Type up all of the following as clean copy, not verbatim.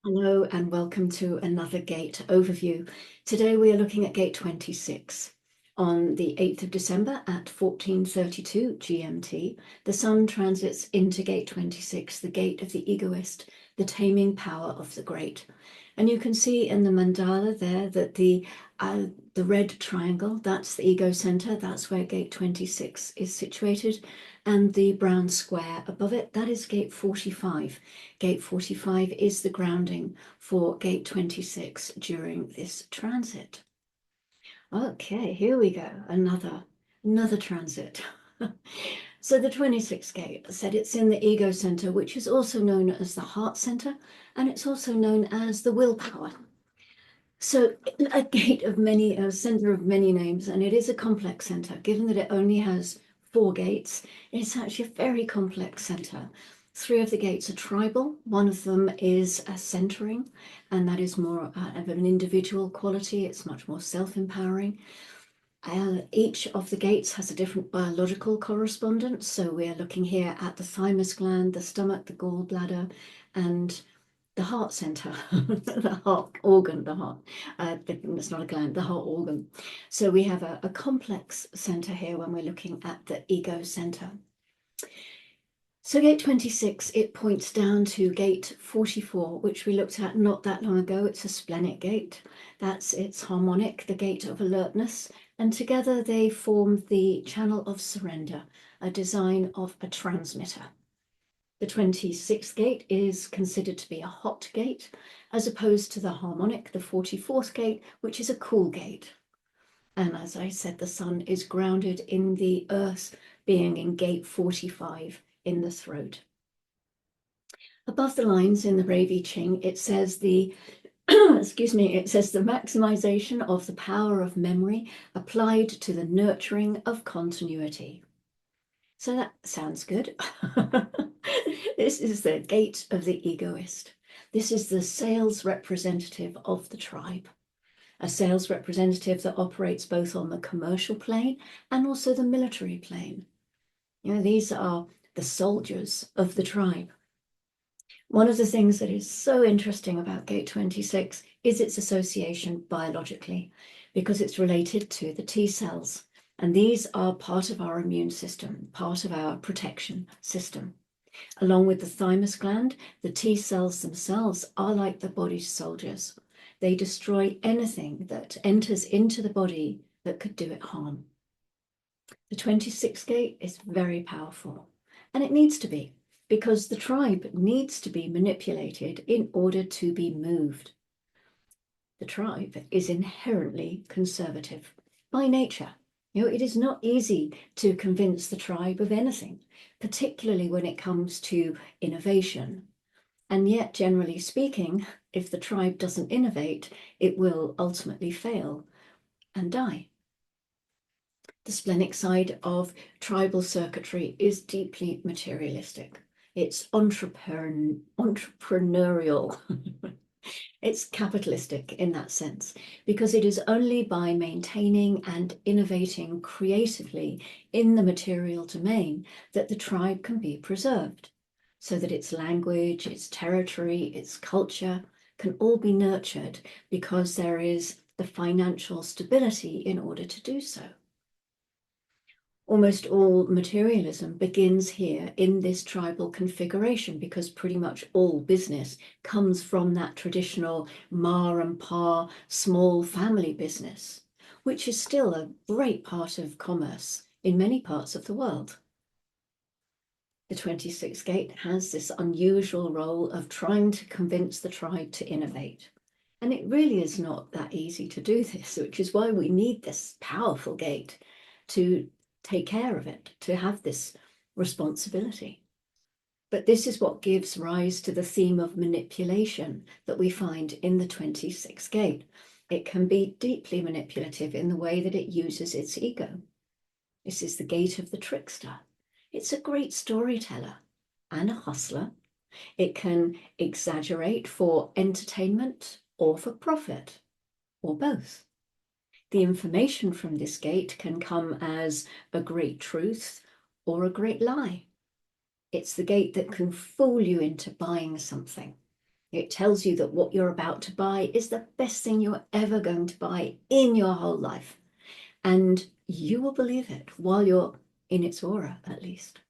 Hello and welcome to another gate overview. Today we are looking at gate 26. On the 8th of December at 14:32 GMT, the Sun transits into gate 26, the gate of the Egoist, the taming power of the great. And you can see in the mandala there that the red triangle, that's the ego center, that's where gate 26 is situated, and the brown square above it, that is gate 45. Gate 45 is the grounding for gate 26 during this transit. Okay, here we go, another transit. So the 26th gate, I said it's in the ego center, which is also known as the heart center, and it's also known as the willpower. So a gate of many, a center of many names, and it is a complex center. Given that it only has 4 gates, it's actually a very complex center. 3 of the gates are tribal. One of them is a centering, and that is more of an individual quality. It's much more self-empowering. Each of the gates has a different biological correspondence. So we're looking here at the thymus gland, the stomach, the gallbladder, and the heart center, the heart organ, the heart. It's not a gland, the heart organ. So we have a complex center here when we're looking at the ego center. So gate 26, it points down to gate 44, which we looked at not that long ago. It's a splenic gate. That's its harmonic, the gate of alertness. And together they form the channel of surrender, a design of a transmitter. The 26th gate is considered to be a hot gate, as opposed to the harmonic, the 44th gate, which is a cool gate. And as I said, the Sun is grounded in the Earth, being in gate 45 in the throat. Above the lines in the Rave I Ching, it says the it says the maximisation of the power of memory applied to the nurturing of continuity. So that sounds good. This is the gate of the egoist. This is the sales representative of the tribe, a sales representative that operates both on the commercial plane and also the military plane. You know, these are the soldiers of the tribe. One of the things that is so interesting about gate 26 is its association biologically, because it's related to the T cells. And these are part of our immune system, part of our protection system. Along with the thymus gland, the T cells themselves are like the body's soldiers. They destroy anything that enters into the body that could do it harm. The 26th gate is very powerful, and it needs to be, because the tribe needs to be manipulated in order to be moved. The tribe is inherently conservative by nature. You know, it is not easy to convince the tribe of anything, particularly when it comes to innovation. And yet, generally speaking, if the tribe doesn't innovate, it will ultimately fail and die. The splenic side of tribal circuitry is deeply materialistic. It's entrepreneurial. It's capitalistic in that sense, because it is only by maintaining and innovating creatively in the material domain that the tribe can be preserved, so that its language, its territory, its culture can all be nurtured, because there is the financial stability in order to do so. Almost all materialism begins here in this tribal configuration, because pretty much all business comes from that traditional ma and pa small family business, which is still a great part of commerce in many parts of the world. The 26th gate has this unusual role of trying to convince the tribe to innovate. And it really is not that easy to do this, which is why we need this powerful gate to take care of it, to have this responsibility. But this is what gives rise to the theme of manipulation that we find in the 26th gate. It can be deeply manipulative in the way that it uses its ego. This is the gate of the trickster. It's a great storyteller and a hustler. It can exaggerate for entertainment or for profit, or both. The information from this gate can come as a great truth or a great lie. It's the gate that can fool you into buying something. It tells you that what you're about to buy is the best thing you're ever going to buy in your whole life. And you will believe it while you're in its aura, at least.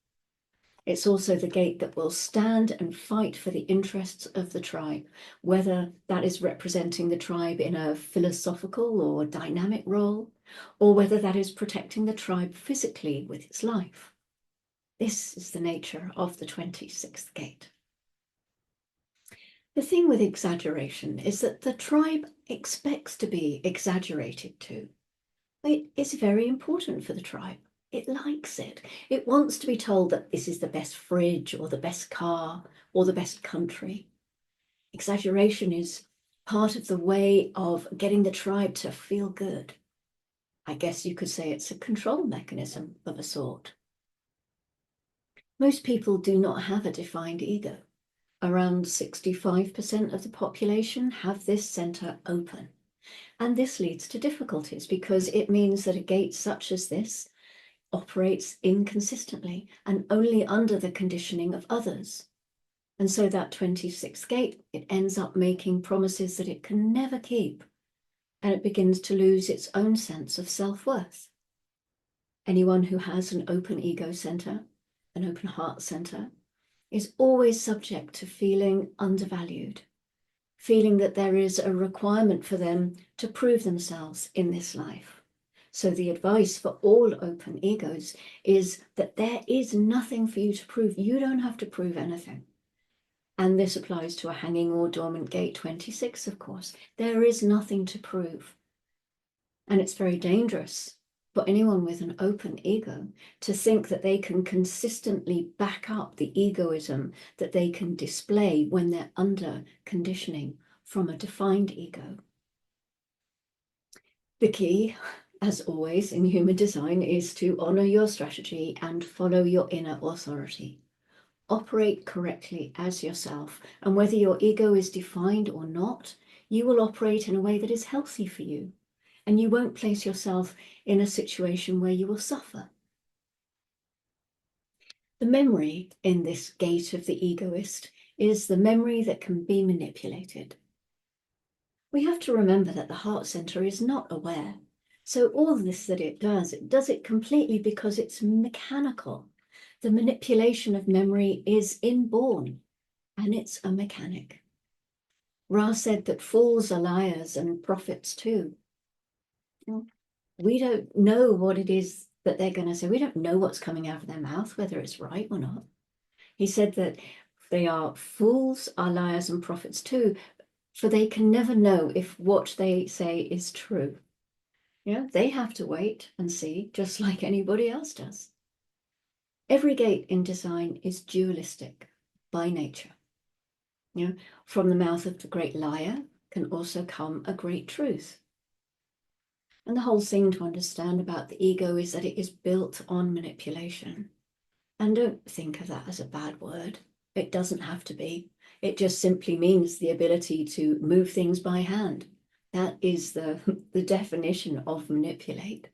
It's also the gate that will stand and fight for the interests of the tribe, whether that is representing the tribe in a philosophical or dynamic role, or whether that is protecting the tribe physically with its life. This is the nature of the 26th gate. The thing with exaggeration is that the tribe expects to be exaggerated to. It is very important for the tribe. It likes it. It wants to be told that this is the best fridge or the best car or the best country. Exaggeration is part of the way of getting the tribe to feel good. I guess you could say it's a control mechanism of a sort. Most people do not have a defined ego. Around 65% of the population have this center open. And this leads to difficulties because it means that a gate such as this operates inconsistently and only under the conditioning of others. And so that 26th gate, it ends up making promises that it can never keep, and it begins to lose its own sense of self-worth. Anyone who has an open ego center, an open heart center, is always subject to feeling undervalued, feeling that there is a requirement for them to prove themselves in this life. So the advice for all open egos is that there is nothing for you to prove. You don't have to prove anything. And this applies to a hanging or dormant gate 26, of course. There is nothing to prove. And it's very dangerous for anyone with an open ego to think that they can consistently back up the egoism that they can display when they're under conditioning from a defined ego. The key, as always in human design, is to honor your strategy and follow your inner authority. Operate correctly as yourself, and whether your ego is defined or not, you will operate in a way that is healthy for you. And you won't place yourself in a situation where you will suffer. The memory in this gate of the egoist is the memory that can be manipulated. We have to remember that the heart center is not aware. So all this that it does it completely because it's mechanical. The manipulation of memory is inborn, and it's a mechanic. Ra said that fools are liars and prophets too. We don't know what it is that they're going to say. We don't know what's coming out of their mouth, whether it's right or not. He said that they are fools, are liars and prophets too, for they can never know if what they say is true. They have to wait and see, just like anybody else does. Every gate in design is dualistic by nature. From the mouth of the great liar can also come a great truth. And the whole thing to understand about the ego is that it is built on manipulation. And don't think of that as a bad word. It doesn't have to be. It just simply means the ability to move things by hand. That is the definition of manipulate.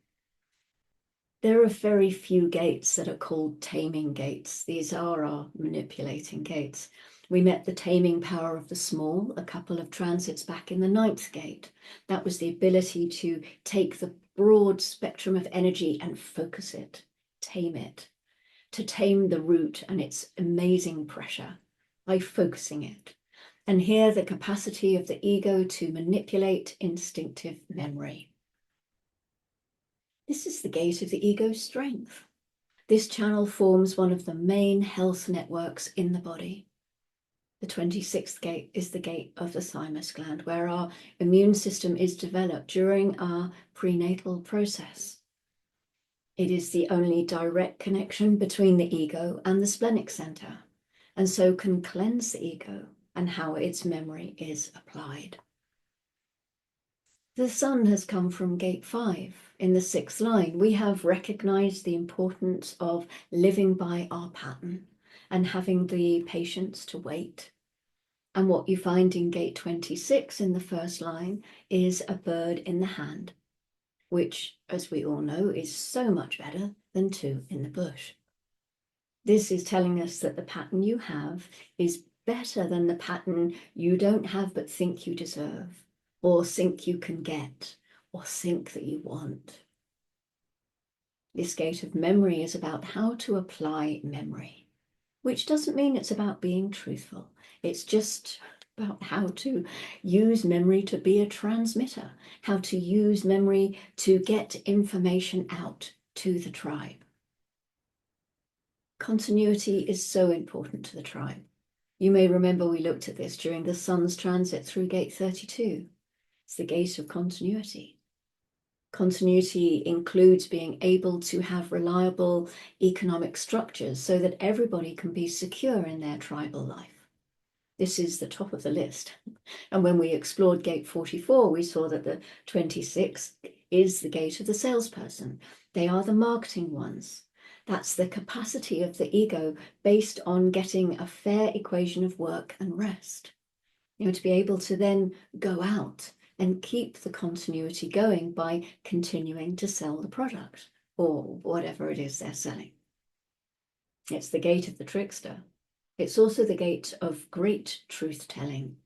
There are very few gates that are called taming gates. These are our manipulating gates. We met the taming power of the small a couple of transits back in the 9th gate. That was the ability to take the broad spectrum of energy and focus it, tame it, to tame the root and its amazing pressure by focusing it. And here the capacity of the ego to manipulate instinctive memory. This is the gate of the ego's strength. This channel forms one of the main health networks in the body. The 26th gate is the gate of the thymus gland, where our immune system is developed during our prenatal process. It is the only direct connection between the ego and the splenic center, and so can cleanse the ego and how its memory is applied. The sun has come from gate 5 in the 6th line. We have recognized the importance of living by our pattern and having the patience to wait. And what you find in gate 26 in the 1st line is a bird in the hand, which, as we all know, is so much better than 2 in the bush. This is telling us that the pattern you have is better than the pattern you don't have but think you deserve, or think you can get, or think that you want. This gate of memory is about how to apply memory, which doesn't mean it's about being truthful. It's just about how to use memory to be a transmitter, how to use memory to get information out to the tribe. Continuity is so important to the tribe. You may remember we looked at this during the sun's transit through gate 32. It's the gate of continuity. Continuity includes being able to have reliable economic structures so that everybody can be secure in their tribal life. This is the top of the list. And when we explored gate 44, we saw that the 26 is the gate of the salesperson. They are the marketing ones. That's the capacity of the ego based on getting a fair equation of work and rest. To be able to then go out and keep the continuity going by continuing to sell the product or whatever it is they're selling. It's the gate of the trickster. It's also the gate of great truth-telling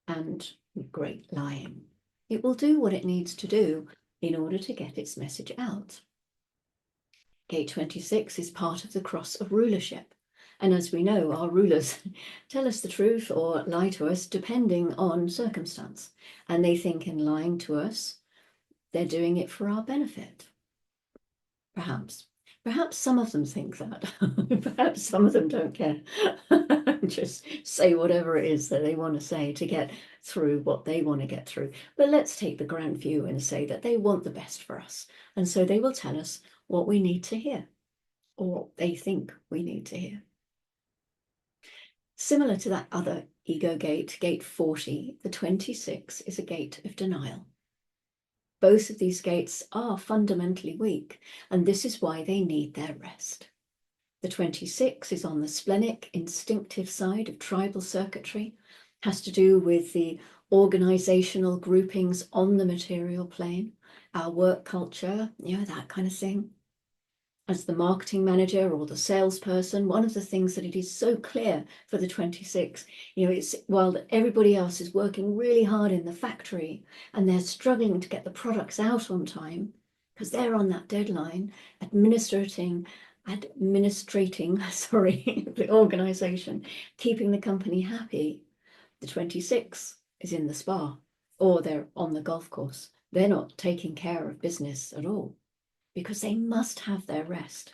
and great lying. It will do what it needs to do in order to get its message out. Gate 26 is part of the cross of rulership. And as we know, our rulers tell us the truth or lie to us depending on circumstance. And they think in lying to us, they're doing it for our benefit. Perhaps. Perhaps some of them think that. Perhaps some of them don't care. Just say whatever it is that they want to say to get through what they want to get through. But let's take the grand view and say that they want the best for us. And so they will tell us what we need to hear or what they think we need to hear. Similar to that other ego gate, gate 40, the 26 is a gate of denial. Both of these gates are fundamentally weak, and this is why they need their rest. The 26 is on the splenic, instinctive side of tribal circuitry, has to do with the organizational groupings on the material plane, our work culture, that kind of thing. As the marketing manager or the salesperson, one of the things that it is so clear for the 26, it's while everybody else is working really hard in the factory and they're struggling to get the products out on time because they're on that deadline, administrating, the organization, keeping the company happy. The 26 is in the spa or they're on the golf course. They're not taking care of business at all, because they must have their rest,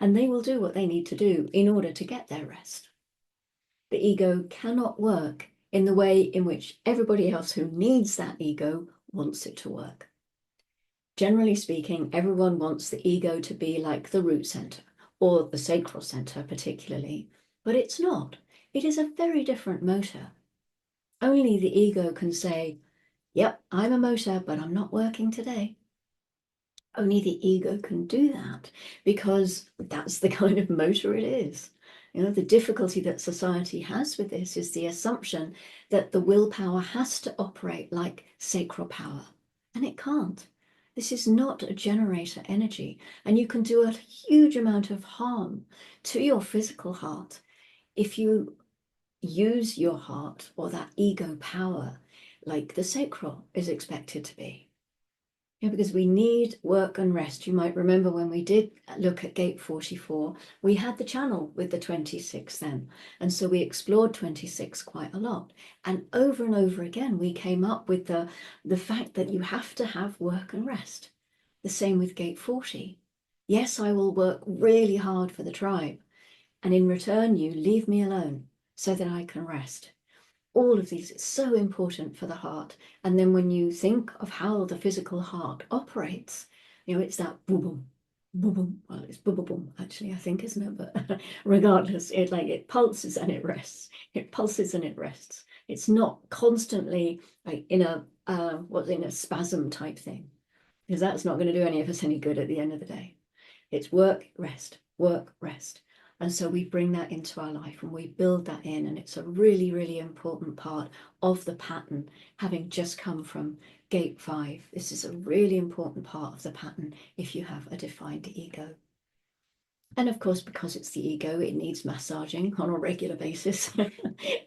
and they will do what they need to do in order to get their rest. The ego cannot work in the way in which everybody else who needs that ego wants it to work. Generally speaking, everyone wants the ego to be like the root center, or the sacral center particularly, but it's not. It is a very different motor. Only the ego can say, yep, I'm a motor, but I'm not working today. Only the ego can do that because that's the kind of motor it is. The difficulty that society has with this is the assumption that the willpower has to operate like sacral power, and it can't. This is not a generator energy, and you can do a huge amount of harm to your physical heart if you use your heart or that ego power like the sacral is expected to be. Because we need work and rest. You might remember when we did look at gate 44, we had the channel with the 26 then. And so we explored 26 quite a lot. And over again, we came up with the fact that you have to have work and rest. The same with gate 40. Yes, I will work really hard for the tribe. And in return, you leave me alone so that I can rest. All of these is so important for the heart. And then when you think of how the physical heart operates, it's that boom, boom, boom, boom. Well, it's boom, boom, boom, actually, I think, isn't it? But regardless, it pulses and it rests. It pulses and it rests. It's not constantly like in a spasm type thing, because that's not going to do any of us any good at the end of the day. It's work, rest, work, rest. And so we bring that into our life and we build that in, and it's a really, really important part of the pattern, having just come from gate 5. This is a really important part of the pattern if you have a defined ego. And of course, because it's the ego, it needs massaging on a regular basis.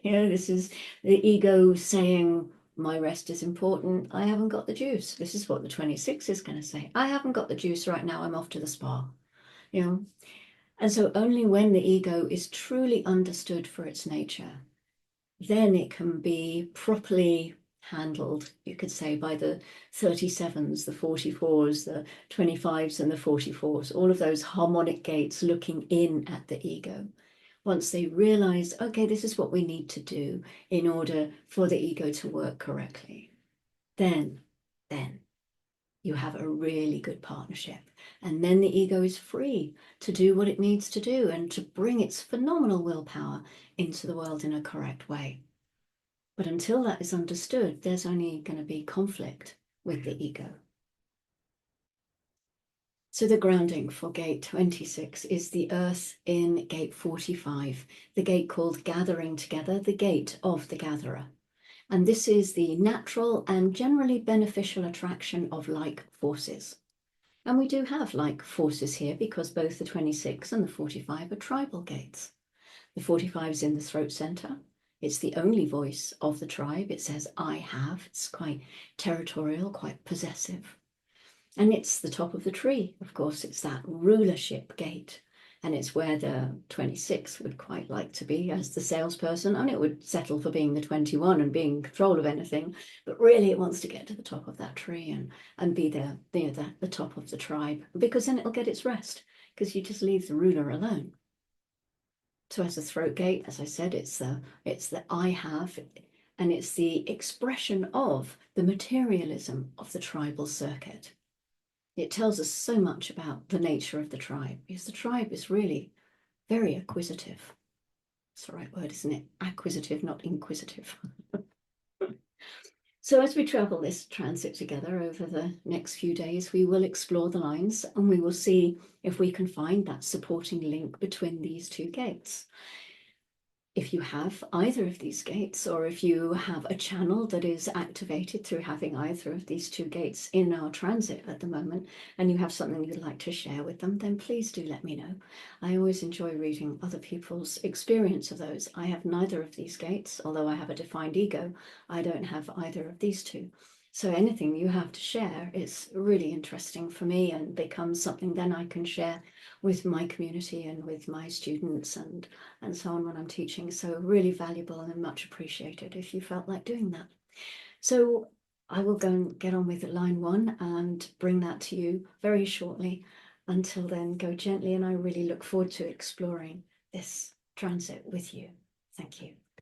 This is the ego saying, my rest is important. I haven't got the juice. This is what the 26 is going to say. I haven't got the juice right now. I'm off to the spa. You know, and so only when the ego is truly understood for its nature, then it can be properly handled, you could say, by the 37s, the 44s, the 25s, and the 44s, all of those harmonic gates looking in at the ego. Once they realize, okay, this is what we need to do in order for the ego to work correctly, then you have a really good partnership. And then the ego is free to do what it needs to do and to bring its phenomenal willpower into the world in a correct way. But until that is understood, there's only going to be conflict with the ego. So the grounding for gate 26 is the earth in gate 45, the gate called gathering together, the gate of the gatherer. And this is the natural and generally beneficial attraction of like forces. And we do have like forces here because both the 26 and the 45 are tribal gates. The 45 is in the throat center. It's the only voice of the tribe. It says, I have. It's quite territorial, quite possessive. And it's the top of the tree. Of course, it's that rulership gate. And it's where the 26 would quite like to be as the salesperson. And it would settle for being the 21 and being in control of anything. But really, it wants to get to the top of that tree and be there near the top of the tribe, because then it'll get its rest, because you just leave the ruler alone. So as a throat gate, as I said, it's the I have, and it's the expression of the materialism of the tribal circuit. It tells us so much about the nature of the tribe, because the tribe is really very acquisitive. That's the right word, isn't it? Acquisitive, not inquisitive. So as we travel this transit together over the next few days, we will explore the lines and we will see if we can find that supporting link between these two gates. If you have either of these gates, or if you have a channel that is activated through having either of these two gates in our transit at the moment, and you have something you'd like to share with them, then please do let me know. I always enjoy reading other people's experience of those. I have neither of these gates, although I have a defined ego. I don't have either of these two. So anything you have to share is really interesting for me and becomes something then I can share with my community and with my students and so on when I'm teaching. So really valuable and much appreciated if you felt like doing that. So I will go and get on with line 1 and bring that to you very shortly. Until then, go gently, and I really look forward to exploring this transit with you. Thank you.